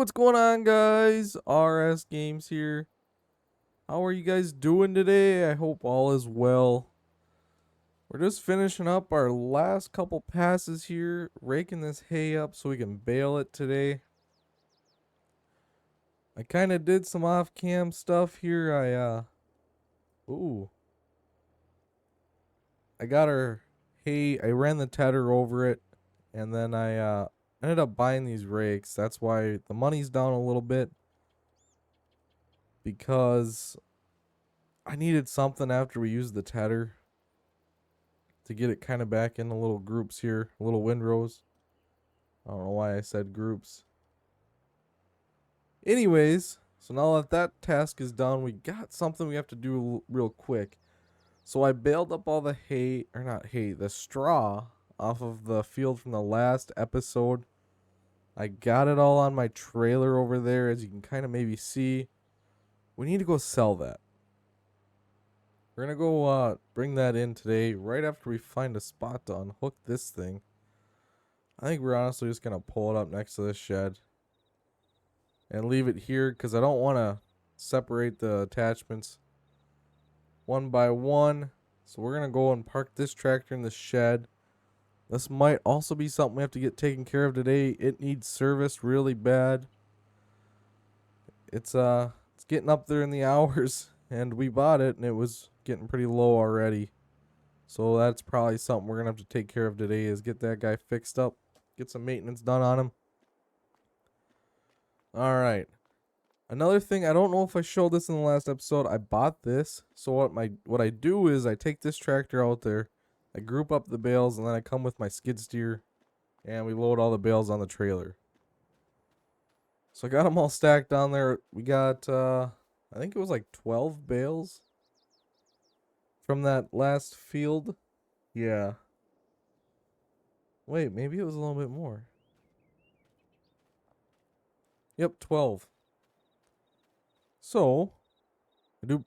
what's going on, guys? RS Games here. How are you guys doing today? I hope all is well. We're just finishing up our last couple passes here, raking this hay up so we can bale it today. I kind of did some off-cam stuff here. I got our hay. I ran the tedder over it, and then I ended up buying these rakes. That's why the money's down a little bit, because I needed something after we used the tedder to get it kind of back in the little groups here, little windrows. I don't know why I said groups. Anyways, so now that that task is done, we got something we have to do real quick. So I baled up all the hay, or not hay, the straw off of the field from the last episode. I got it all on my trailer over there, as you can kind of maybe see. We need to go sell that. We're going to go bring that in today, right after we find a spot to unhook this thing. I think we're honestly just going to pull it up next to this shed and leave it here, because I don't want to separate the attachments one by one. So we're going to go and park this tractor in the shed. This might also be something we have to get taken care of today. It needs service really bad. It's getting up there in the hours, and we bought it and it was getting pretty low already. So that's probably something we're going to have to take care of today, is get that guy fixed up, get some maintenance done on him. All right. Another thing, I don't know if I showed this in the last episode. I bought this. So what I do is I take this tractor out there, I group up the bales, and then I come with my skid steer and we load all the bales on the trailer. So I got them all stacked down there. We got I think it was like 12 bales from that last field. Yeah. Wait, maybe it was a little bit more. Yep, 12. So, trying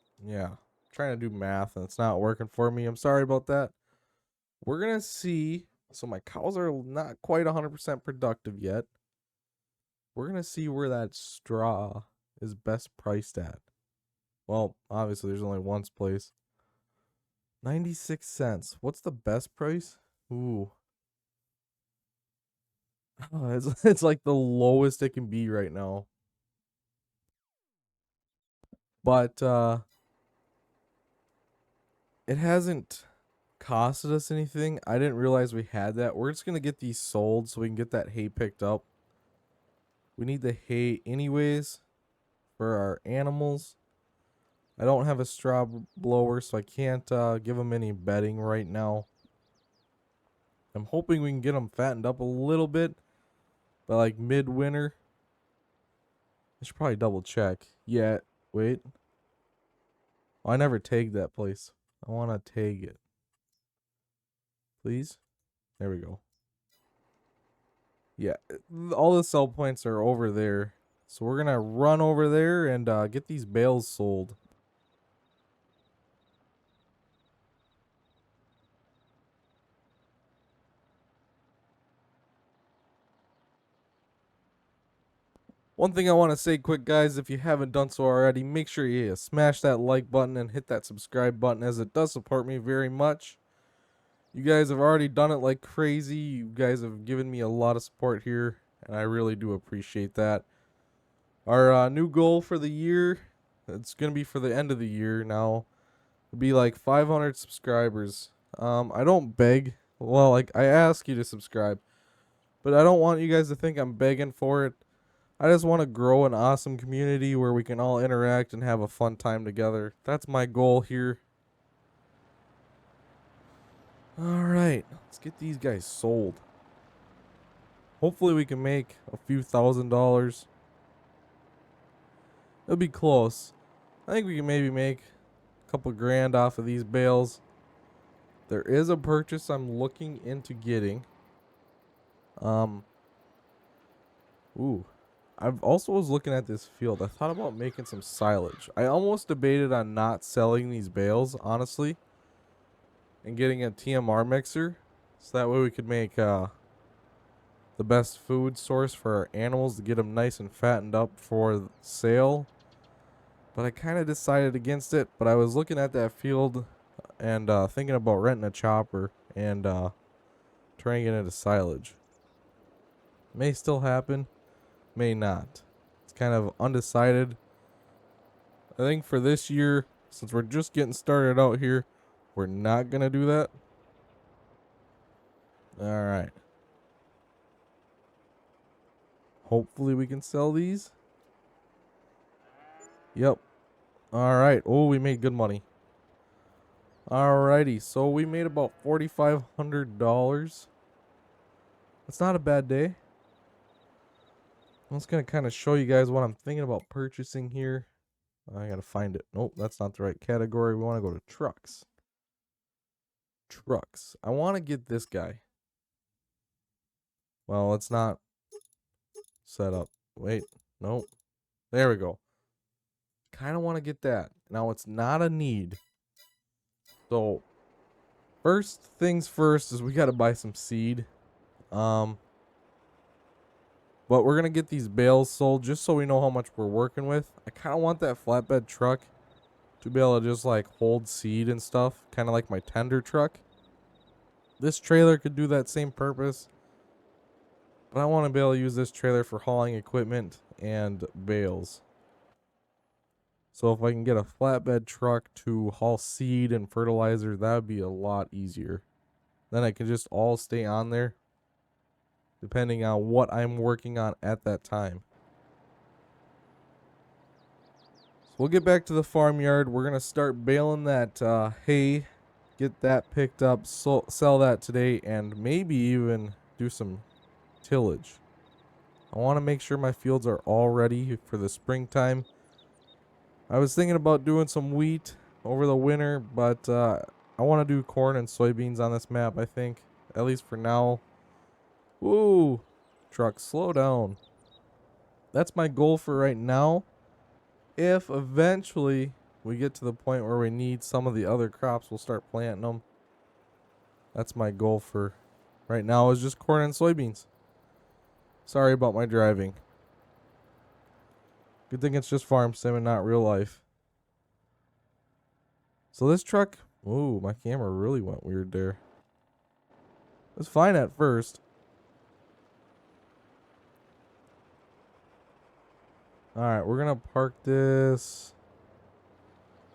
to do math and it's not working for me. I'm sorry about that. We're going to see. So my cows are not quite 100% productive yet. We're going to see where that straw is best priced at. Well, obviously there's only one place. 96 cents. What's the best price? Ooh. Oh, it's like the lowest it can be right now. But it hasn't costed us anything. I didn't realize we had that. We're just going to get these sold so we can get that hay picked up. We need the hay anyways for our animals. I don't have a straw blower, so I can't give them any bedding right now. I'm hoping we can get them fattened up a little bit by like midwinter. I should probably double check. Yeah, wait. Oh, I never tagged that place. I want to tag it. Please? There we go. Yeah, all the sell points are over there. So we're going to run over there and get these bales sold. One thing I want to say quick, guys, if you haven't done so already, make sure you smash that like button and hit that subscribe button, as it does support me very much. You guys have already done it like crazy. You guys have given me a lot of support here, and I really do appreciate that. Our new goal for the year, it's going to be for the end of the year now, would be like 500 subscribers. I don't beg. Well, like, I ask you to subscribe, but I don't want you guys to think I'm begging for it. I just want to grow an awesome community where we can all interact and have a fun time together. That's my goal here. Alright, let's get these guys sold. Hopefully we can make a few $1,000s. It'll be close. I think we can maybe make a couple grand off of these bales. There is a purchase I'm looking into getting. I've also was looking at this field. I thought about making some silage. I almost debated on not selling these bales, honestly, and getting a TMR mixer, so that way we could make the best food source for our animals to get them nice and fattened up for sale. But I kind of decided against it. But I was looking at that field and thinking about renting a chopper and turning it into silage. May still happen, may not. It's kind of undecided. I think for this year, since we're just getting started out here, we're not going to do that. Alright. Hopefully we can sell these. Yep. Alright. Oh, we made good money. Alrighty. So we made about $4,500. That's not a bad day. I'm just going to kind of show you guys what I'm thinking about purchasing here. I got to find it. Nope, that's not the right category. We want to go to trucks. Trucks. I want to get this guy. Well, it's not set up. Wait. Nope. There we go. Kind of want to get that. Now, it's not a need. So, first things first is we got to buy some seed. But we're going to get these bales sold just so we know how much we're working with. I kind of want that flatbed truck to be able to just like hold seed and stuff. Kind of like my tender truck. This trailer could do that same purpose. But I want to be able to use this trailer for hauling equipment and bales. So if I can get a flatbed truck to haul seed and fertilizer, that would be a lot easier. Then I can just all stay on there, depending on what I'm working on at that time. So we'll get back to the farmyard. We're going to start baling that hay, get that picked up, sell that today, and maybe even do some tillage. I want to make sure my fields are all ready for the springtime. I was thinking about doing some wheat over the winter, but I want to do corn and soybeans on this map, I think. At least for now. Woo! Truck, slow down. That's my goal for right now. If eventually we get to the point where we need some of the other crops, we'll start planting them. That's my goal for right now, is just corn and soybeans. Sorry about my driving. Good thing it's just farm sim and not real life. So this truck... Ooh, my camera really went weird there. It was fine at first. Alright, we're going to park this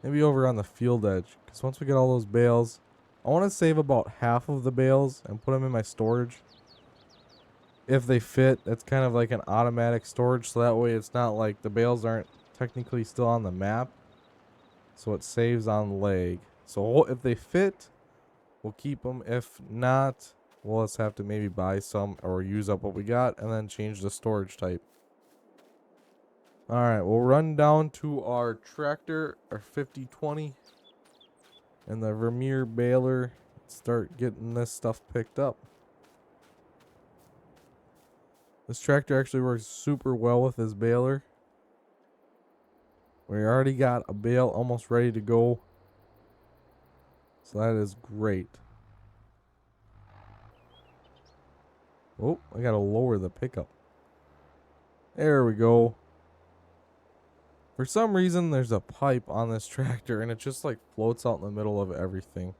maybe over on the field edge. Because once we get all those bales, I want to save about half of the bales and put them in my storage. If they fit, it's kind of like an automatic storage. So that way it's not like the bales aren't technically still on the map. So it saves on leg. So if they fit, we'll keep them. If not, we'll just have to maybe buy some or use up what we got and then change the storage type. Alright, we'll run down to our tractor, our 5020, and the Vermeer baler. Start getting this stuff picked up. This tractor actually works super well with this baler. We already got a bale almost ready to go. So that is great. Oh, I gotta lower the pickup. There we go. For some reason, there's a pipe on this tractor, and it just like floats out in the middle of everything.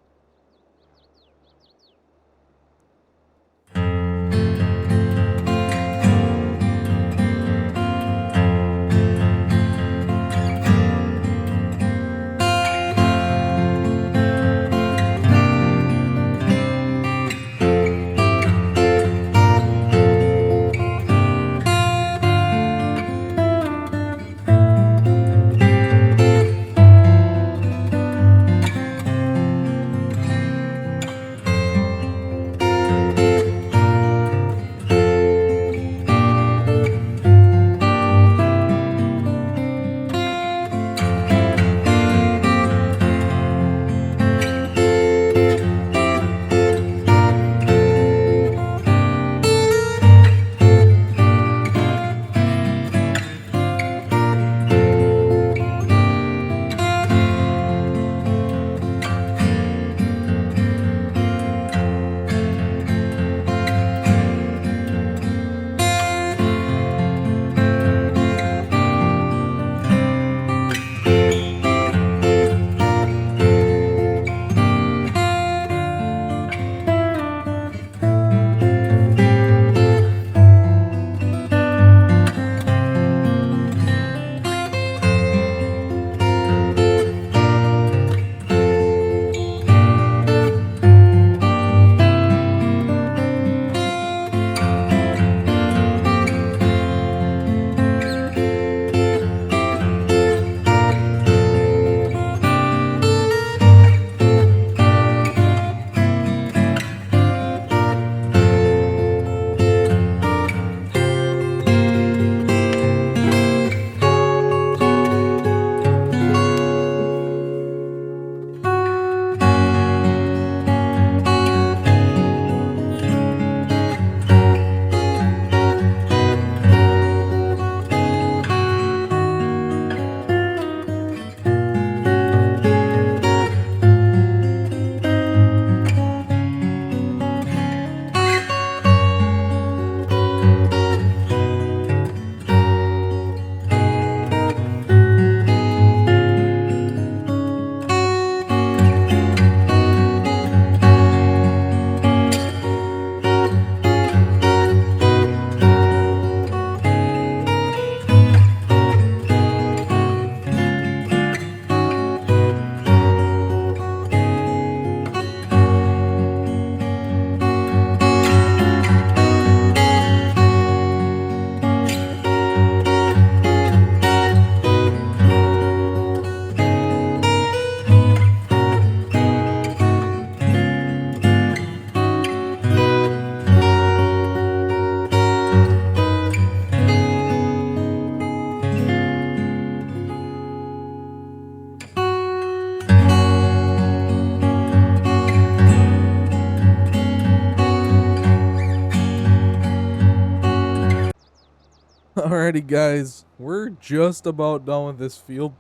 Alrighty, guys, we're just about done with this field.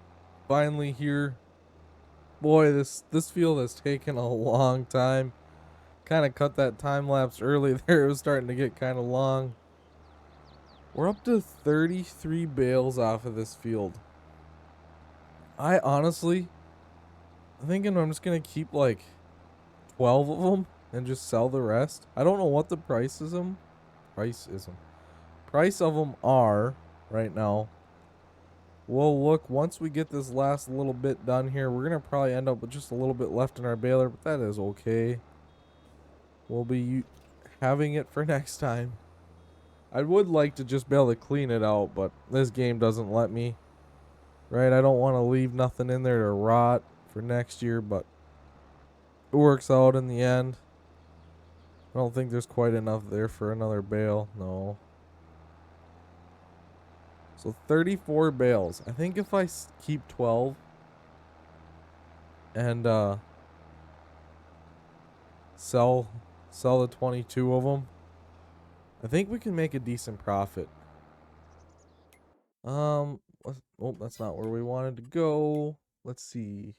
Finally here. Boy, this field has taken a long time. Kind of cut that time lapse early there. It was starting to get kind of long. We're up to 33 bales off of this field. I honestly thinking I'm just gonna keep like 12 of them and just sell the rest. I don't know what the price of them are right now. We'll look once we get this last little bit done here. We're gonna probably end up with just a little bit left in our baler, but that is okay. We'll be having it for next time. I would like to just be able to clean it out, but this game doesn't let me. Right? I don't want to leave nothing in there to rot for next year, but it works out in the end. I don't think there's quite enough there for another bale. No. So 34 bales. I think if I keep 12 and sell the 22 of them, I think we can make a decent profit. Oh, that's not where we wanted to go. Let's see.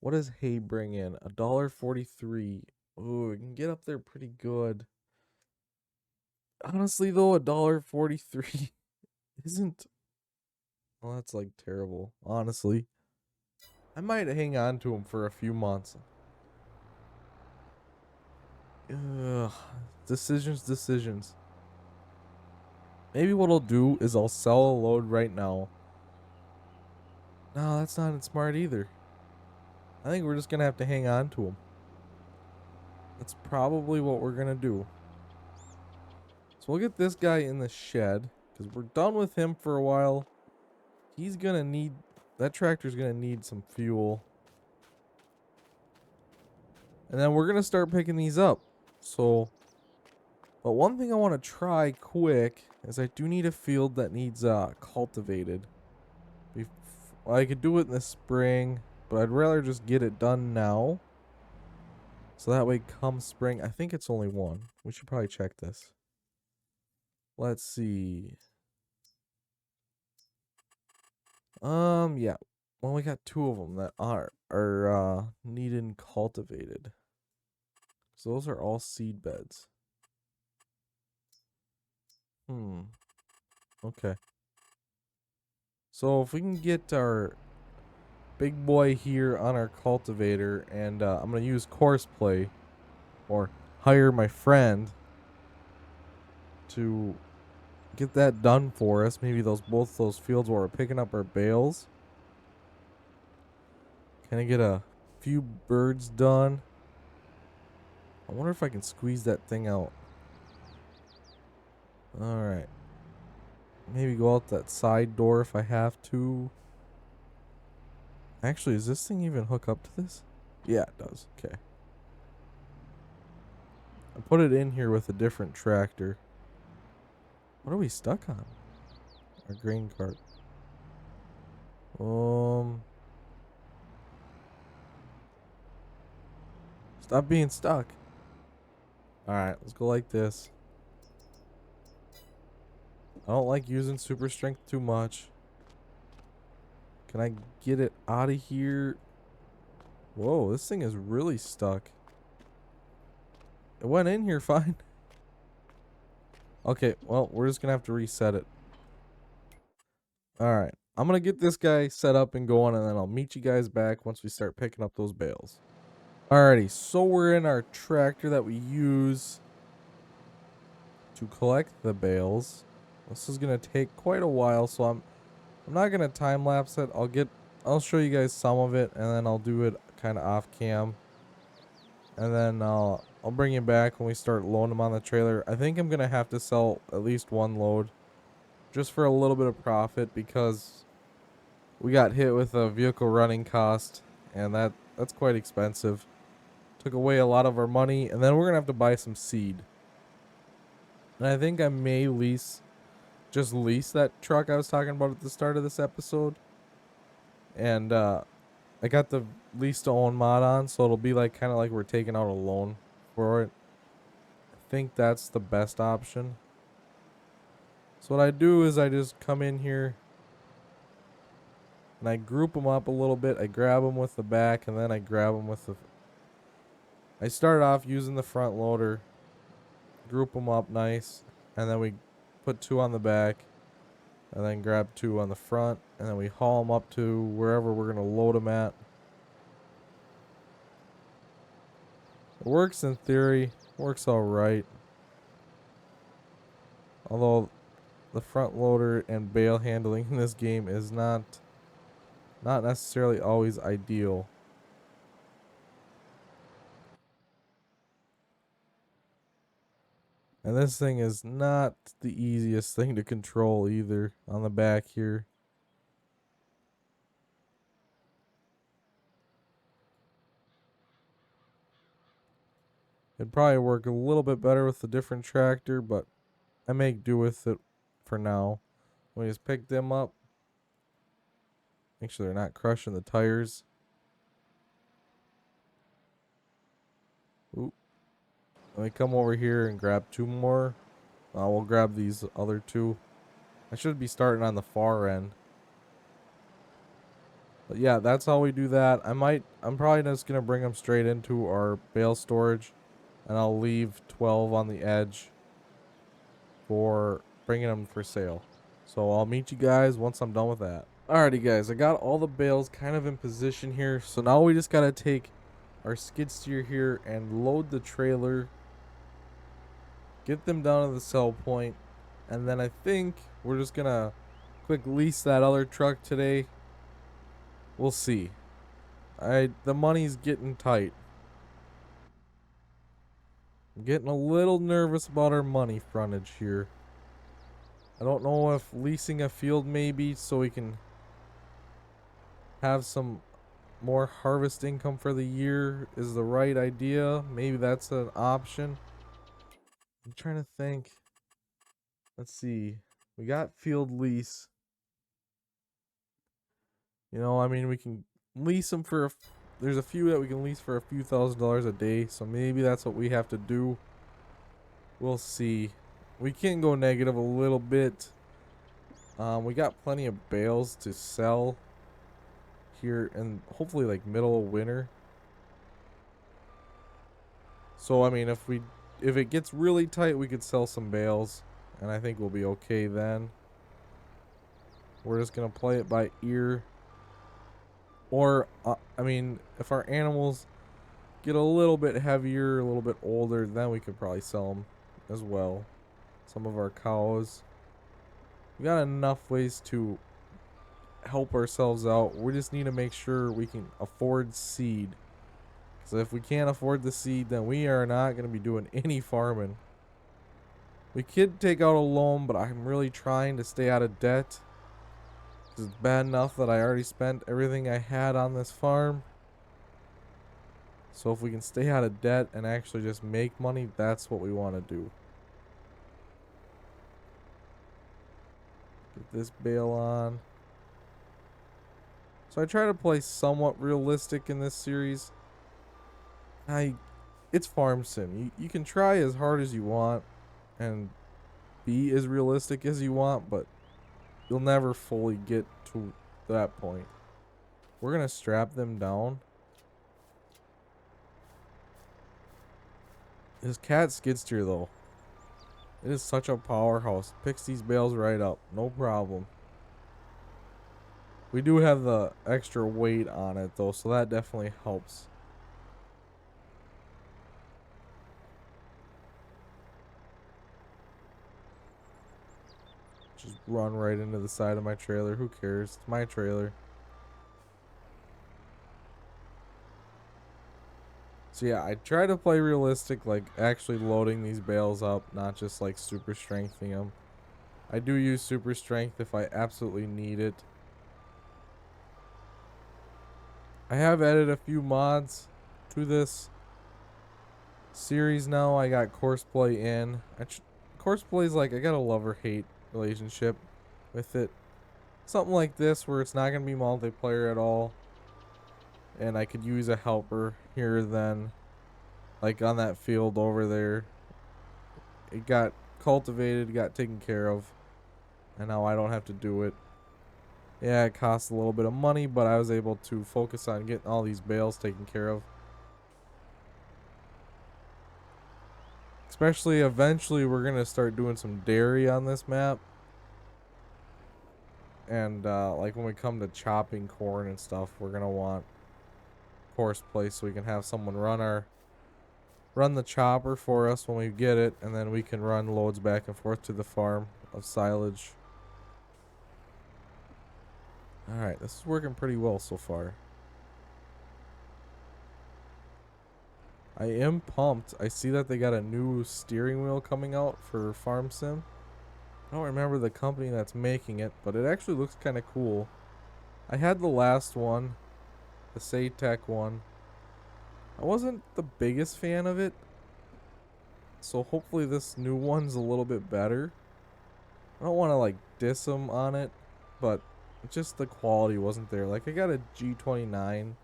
What does hay bring in? $1.43. Ooh, we can get up there pretty good. Honestly, though, $1.43 isn't. Well, that's like terrible. Honestly, I might hang on to them for a few months. Ugh. Decisions. Maybe what I'll do is I'll sell a load right now. No, that's not smart either. I think we're just gonna have to hang on to them. That's probably what we're gonna do. So we'll get this guy in the shed because we're done with him for a while. He's gonna need that tractor's gonna need some fuel, and then we're gonna start picking these up. So, but one thing I want to try quick is I do need a field that needs cultivated. I could do it in the spring, but I'd rather just get it done now. So that way come spring, I think it's only one. We should probably check this. Let's see. Yeah. Well, we got two of them that are needed cultivated. So those are all seed beds. Okay. So if we can get our big boy here on our cultivator, and I'm gonna use Courseplay or hire my friend to get that done for us. Maybe both those fields where we're picking up our bales. Can I get a few birds done? I wonder if I can squeeze that thing out. Alright. Maybe go out that side door if I have to. Actually, does this thing even hook up to this? Yeah, it does. Okay. I put it in here with a different tractor. What are we stuck on? Our grain cart. Stop being stuck. Alright, let's go like this. I don't like using super strength too much. Can I get it out of here? Whoa, this thing is really stuck. It went in here fine. Okay, well, we're just gonna have to reset it. Alright, I'm gonna get this guy set up and going, and then I'll meet you guys back once we start picking up those bales. Alrighty, so we're in our tractor that we use to collect the bales. This is gonna take quite a while, so I'm not gonna time lapse it. I'll show you guys some of it, and then I'll do it kind of off cam, and then I'll bring you back when we start loading them on the trailer. I think I'm gonna have to sell at least one load, just for a little bit of profit, because we got hit with a vehicle running cost, and that's quite expensive. Took away a lot of our money, and then we're gonna have to buy some seed. And I think I may lease that truck I was talking about at the start of this episode. And I got the lease to own mod on, so it'll be like kind of like we're taking out a loan for it. I think that's the best option. So what I do is I just come in here and I group them up a little bit. I grab them with the back and then I grab them with the... I start off using the front loader, group them up nice, and then we put 2 on the back and then grab 2 on the front, and then we haul them up to wherever we're going to load them at. It works in theory, works alright. Although the front loader and bale handling in this game is not necessarily always ideal. And this thing is not the easiest thing to control either on the back here. It'd probably work a little bit better with a different tractor, but I make do with it for now. We just pick them up. Make sure they're not crushing the tires. Oop. Let me come over here and grab 2 more. We'll grab these other 2. I should be starting on the far end. But yeah, that's how we do that. I'm probably just going to bring them straight into our bale storage. And I'll leave 12 on the edge for bringing them for sale. So I'll meet you guys once I'm done with that. Alrighty guys, I got all the bales kind of in position here. So now we just got to take our skid steer here and load the trailer. Get them down to the sell point. And then I think we're just going to quick lease that other truck today. We'll see. The money's getting tight. I'm getting a little nervous about our money frontage here. I don't know if leasing a field maybe so we can have some more harvest income for the year is the right idea. Maybe that's an option. I'm trying to think. Let's see. We got field lease. You know, I mean, we can lease them for there's a few that we can lease for a few $1,000s a day, so maybe that's what we have to do. We'll see. We can go negative a little bit. We got plenty of bales to sell here and hopefully like middle of winter. So I mean, if it gets really tight, we could sell some bales and I think we'll be okay then. We're just gonna play it by ear. Or I mean, if our animals get a little bit heavier, a little bit older, then we could probably sell them as well. Some of our cows. We got enough ways to help ourselves out. We just need to make sure we can afford seed. Because if we can't afford the seed, then we are not going to be doing any farming. We could take out a loan, but I'm really trying to stay out of debt. Because it's bad enough that I already spent everything I had on this farm. So if we can stay out of debt and actually just make money, that's what we want to do. Get this bale on. So I try to play somewhat realistic in this series. It's farm sim. You can try as hard as you want and be as realistic as you want, but you'll never fully get to that point. We're gonna strap them down. This cat skid steer though, it is such a powerhouse. Picks these bales right up, no problem. We do have the extra weight on it though, so that definitely helps. Just run right into the side of my trailer. Who cares? It's my trailer. So yeah, I try to play realistic, like actually loading these bales up, not just like super strengthening them. I do use super strength if I absolutely need it. I have added a few mods to this series now. I got Courseplay in. Courseplay is like, I got a love-or-hate relationship with it. Something like this where it's not going to be multiplayer at all. And I could use a helper here then. Like on that field over there. It got cultivated, got taken care of. And now I don't have to do it. Yeah, it costs a little bit of money, but I was able to focus on getting all these bales taken care of. Especially eventually we're going to start doing some dairy on this map. And like when we come to chopping corn and stuff, we're going to want coarse place so we can have someone run the chopper for us when we get it, and then we can run loads back and forth to the farm of silage. Alright, this is working pretty well so far. I am pumped. I see that they got a new steering wheel coming out for Farm Sim. I don't remember the company that's making it, but it actually looks kind of cool. I had the last one, the Saytech one. I wasn't the biggest fan of it, so hopefully this new one's a little bit better. I don't want to like diss them on it, but just the quality wasn't there. Like I got a G29, and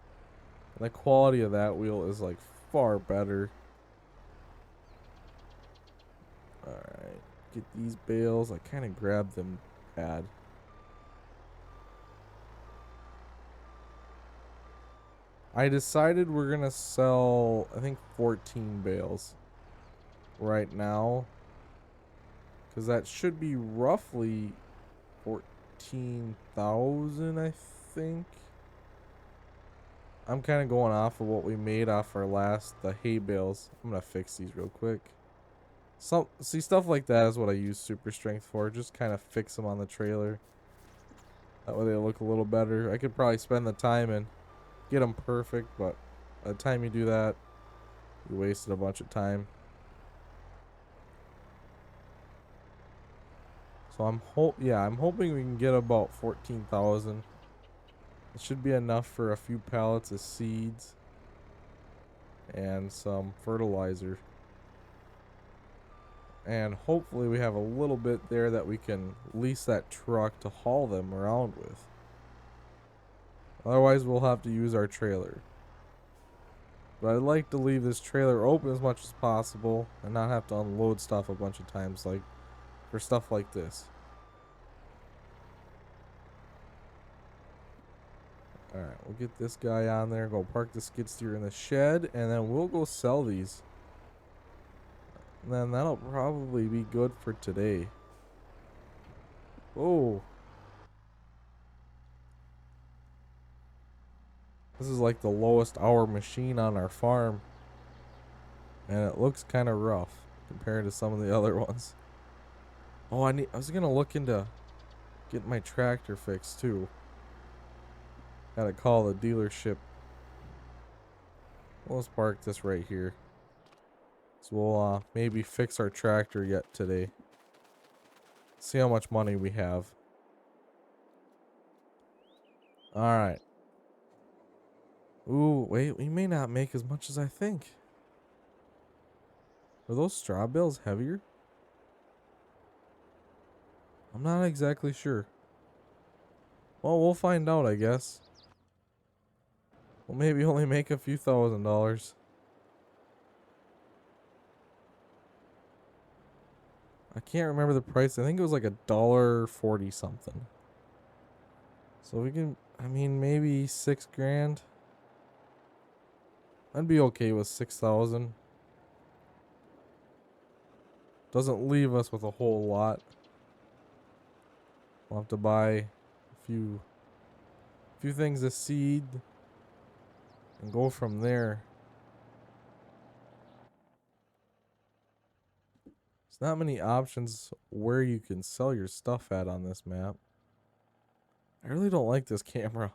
the quality of that wheel is like far better. Alright, get these bales. I kind of grabbed them bad. I decided we're going to sell, I think, 14 bales right now. Because that should be roughly 14,000, I think. I'm kind of going off of what we made off our last, the hay bales. I'm going to fix these real quick. See, stuff like that is what I use super strength for. Just kind of fix them on the trailer. That way they look a little better. I could probably spend the time and get them perfect, but by the time you do that, you wasted a bunch of time. So I'm hoping we can get about 14,000. It should be enough for a few pallets of seeds and some fertilizer. And hopefully we have a little bit there that we can lease that truck to haul them around with. Otherwise we'll have to use our trailer. But I'd like to leave this trailer open as much as possible and not have to unload stuff a bunch of times, like for stuff like this. Alright, we'll get this guy on there, go park the skid steer in the shed, and then we'll go sell these. And then that'll probably be good for today. Oh. This is like the lowest hour machine on our farm. And it looks kind of rough compared to some of the other ones. Oh, I was going to look into getting my tractor fixed too. Gotta call the dealership. Let's park this right here. So we'll maybe fix our tractor yet today. See how much money we have. Alright. Ooh, wait, we may not make as much as I think. Are those straw bales heavier? I'm not exactly sure. Well, we'll find out, I guess. We'll maybe only make a few $1,000s. I can't remember the price. I think it was like $1.40 something. So we can, I mean, maybe 6 grand. I'd be okay with 6,000. Doesn't leave us with a whole lot. We'll have to buy a few things of seed and go from there. There's not many options where you can sell your stuff at on this map. I really don't like this camera.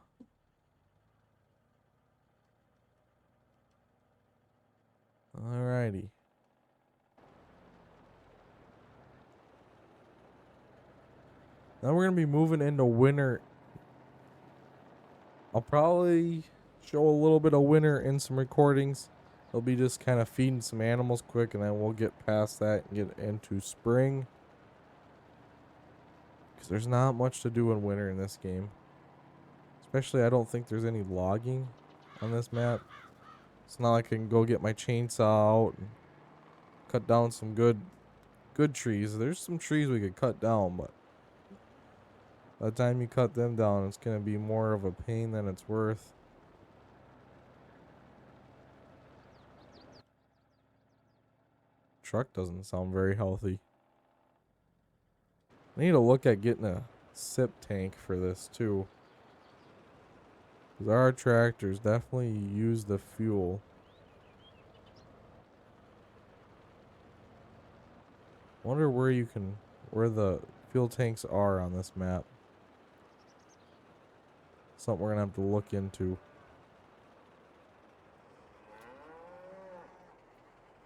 Alrighty. Now we're going to be moving into winter. I'll probably show a little bit of winter in some recordings. It'll be just kind of feeding some animals quick, and then we'll get past that and get into spring. Because there's not much to do in winter in this game. Especially, I don't think there's any logging on this map. It's not like I can go get my chainsaw out and cut down some good trees. There's some trees we could cut down, but By the time you cut them down, it's going to be more of a pain than it's worth. Truck doesn't sound very healthy. I need to look at getting a sip tank for this too. Because our tractors definitely use the fuel. Wonder where the fuel tanks are on this map. Something we're gonna have to look into.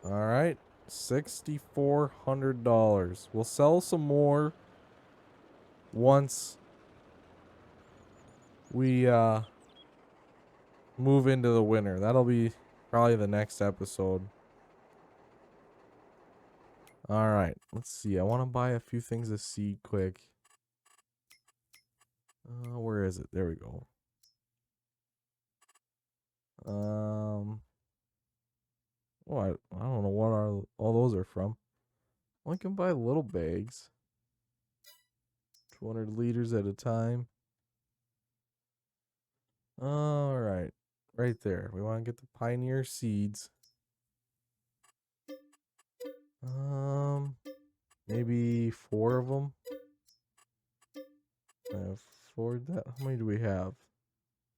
Alright. $6,400. We'll sell some more once we move into the winter. That'll be probably the next episode. Alright, let's see. I want to buy a few things of seed quick. Where is it? There we go. Oh, I don't know what all those are from. I can buy little bags. 200 liters at a time. Alright. Right there. We want to get the Pioneer seeds. Maybe 4 of them. Afford that. How many do we have?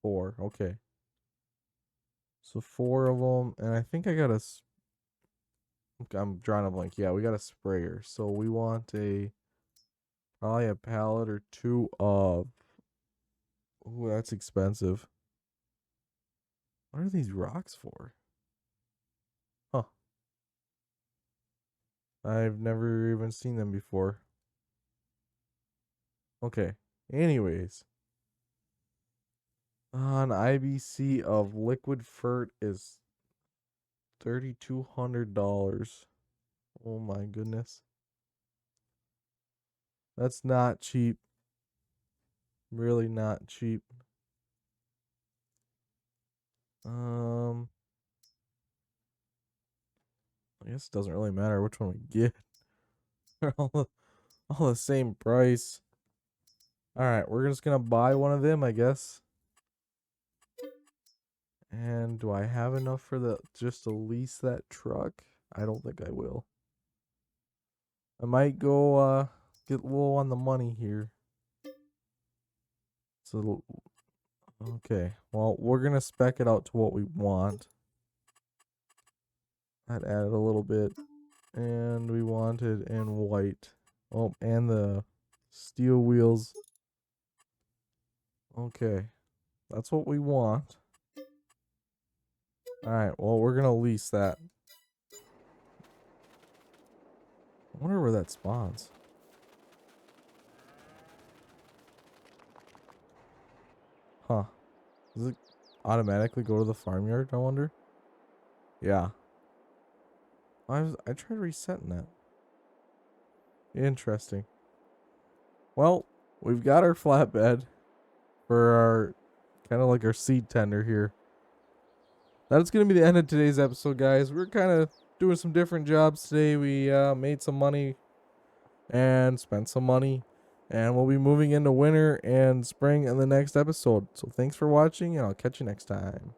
4. Okay. So 4 of them, and I think I got a. I'm drawing a blank. Yeah, we got a sprayer. So we want probably a pallet or 2 of. Ooh, that's expensive. What are these rocks for? Huh. I've never even seen them before. Okay. Anyways. An IBC of liquid fert is $3,200. Oh my goodness. That's not cheap. Really not cheap. I guess it doesn't really matter which one we get. They're all the same price. Alright, we're just gonna buy one of them, I guess. And do I have enough for just to lease that truck? I don't think I will. I might go get low on the money here. So okay. Well, we're gonna spec it out to what we want. That added a little bit. And we want it in white. Oh, and the steel wheels. Okay. That's what we want. Alright, well, we're gonna lease that. I wonder where that spawns. Huh. Does it automatically go to the farmyard, I wonder? Yeah. I tried resetting that. Interesting. Well, we've got our flatbed for our kind of like our seed tender here. That's going to be the end of today's episode, guys. We're kind of doing some different jobs today. We made some money and spent some money. And we'll be moving into winter and spring in the next episode. So thanks for watching, and I'll catch you next time.